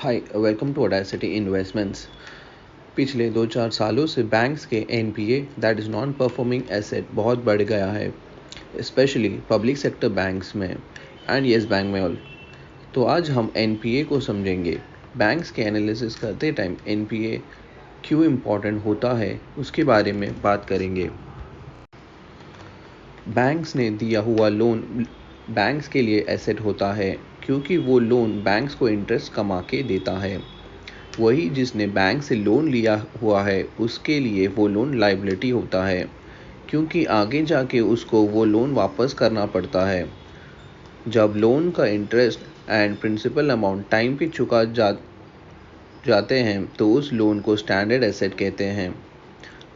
Hi, welcome to Audacity investments. पिछले 2-4 सालों से बैंक्स के NPA that is non performing asset बहुत बढ़ गया है, स्पेशली पब्लिक सेक्टर बैंक्स में एंड येस बैंक में ऑल। तो आज हम एनपीए को समझेंगे। बैंक्स के एनालिसिस करते टाइम एनपीए क्यों इम्पोर्टेंट होता है उसके बारे में बात करेंगे। बैंक्स ने दिया हुआ लोन बैंक्स के लिए एसेट होता है क्योंकि वो लोन बैंक्स को इंटरेस्ट कमा के देता है। वही जिसने बैंक से लोन लिया हुआ है उसके लिए वो लोन लायबिलिटी होता है क्योंकि आगे जाके उसको वो लोन वापस करना पड़ता है। जब लोन का interest and principal amount time पे जाते हैं तो उस लोन को स्टैंडर्ड एसेट कहते हैं।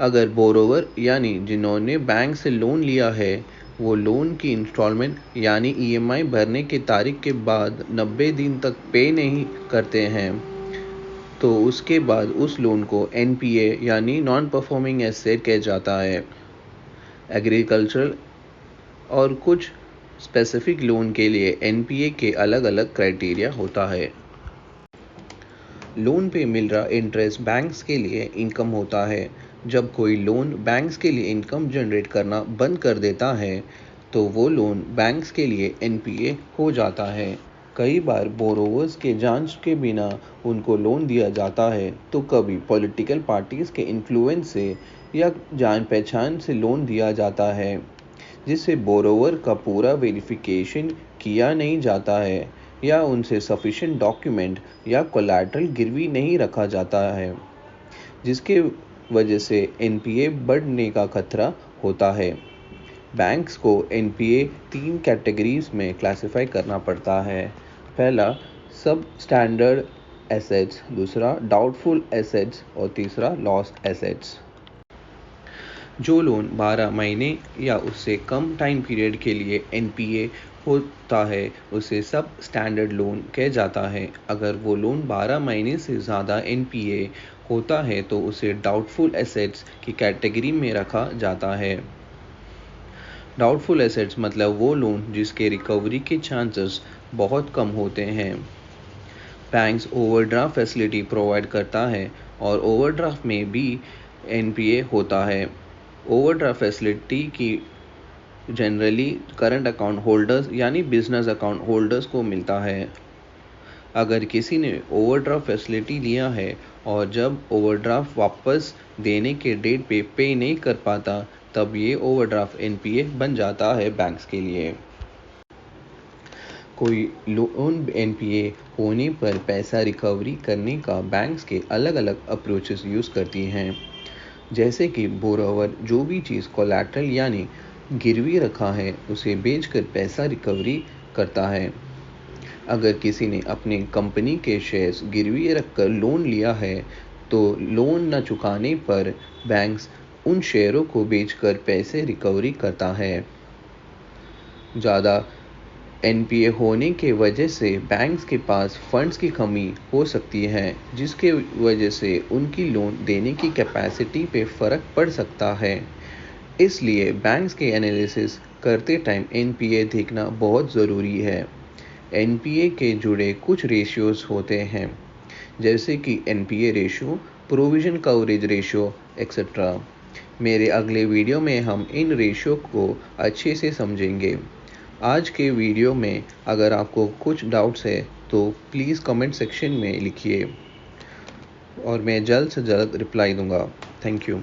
अगर बोरोवर यानी जिन्होंने बैंक से लोन लिया है वो लोन की इंस्टॉलमेंट यानी ईएमआई भरने की तारीख के बाद 90 दिन तक पे नहीं करते हैं तो उसके बाद उस लोन को एनपीए यानी नॉन परफॉर्मिंग एसेट कहा जाता है। एग्रीकल्चरल और कुछ स्पेसिफिक लोन के लिए एनपीए के अलग अलग क्राइटेरिया होता है। लोन पे मिल रहा इंटरेस्ट बैंक्स के लिए इनकम होता है। जब कोई लोन बैंक्स के लिए इनकम जनरेट करना बंद कर देता है तो वो लोन बैंक्स के लिए एनपीए हो जाता है। कई बार बोरोवर्स के जांच के बिना उनको लोन दिया जाता है तो कभी पॉलिटिकल पार्टीज के इन्फ्लुएंस से या जान पहचान से लोन दिया जाता है जिससे बोरोवर का पूरा वेरिफिकेशन किया नहीं जाता है या उनसे सफिशिएंट डॉक्यूमेंट या कोलैटरल गिरवी नहीं रखा जाता है, जिसके वजह से एनपीए बढ़ने का खतरा होता है। बैंक्स को एनपीए 3 कैटेगरीज में क्लासिफाई करना पड़ता है। पहला सब स्टैंडर्ड एसेट्स, दूसरा डाउटफुल एसेट्स और तीसरा लॉस्ट एसेट्स। जो लोन 12 महीने या उससे कम टाइम पीरियड के लिए एनपीए होता है उसे सब स्टैंडर्ड लोन कहा जाता है। अगर वो लोन 12 महीने से ज़्यादा एनपीए होता है तो उसे डाउटफुल एसेट्स की कैटेगरी में रखा जाता है। डाउटफुल एसेट्स मतलब वो लोन जिसके रिकवरी के चांसेस बहुत कम होते हैं। बैंक्स ओवरड्राफ्ट फैसिलिटी प्रोवाइड करता है और ओवरड्राफ्ट में भी एनपीए होता है। ओवरड्राफ्ट फैसिलिटी की जनरली करंट अकाउंट होल्डर्स यानी बिजनेस अकाउंट होल्डर्स को मिलता है। अगर किसी ने ओवरड्राफ्ट फैसिलिटी लिया है और जब ओवरड्राफ्ट वापस देने के डेट पे नहीं कर पाता तब ये ओवरड्राफ्ट एनपीए बन जाता है बैंक्स के लिए। कोई लोन एनपीए होने पर पैसा रिकवरी करने का बैंक्स के अलग अलग अप्रोचेस यूज़ करती हैं, जैसे कि बोरोवर जो भी चीज़ कोलैटरल यानी गिरवी रखा है उसे बेचकर पैसा रिकवरी करता है। अगर किसी ने अपने कंपनी के शेयर्स गिरवी रखकर लोन लिया है तो लोन न चुकाने पर बैंक्स उन शेयरों को बेचकर पैसे रिकवरी करता है। ज़्यादा एनपीए होने के वजह से बैंक्स के पास फंड्स की कमी हो सकती है जिसके वजह से उनकी लोन देने की कैपेसिटी पे फ़र्क पड़ सकता है। इसलिए बैंक्स के एनालिसिस करते टाइम एनपीए देखना बहुत ज़रूरी है। एनपीए के जुड़े कुछ रेशियोज होते हैं जैसे कि NPA ratio, provision coverage ratio etcetera. मेरे अगले वीडियो में हम इन रेशियो को अच्छे से समझेंगे। आज के वीडियो में अगर आपको कुछ डाउट्स है तो प्लीज़ कमेंट सेक्शन में लिखिए और मैं जल्द से जल्द रिप्लाई दूंगा। Thank you.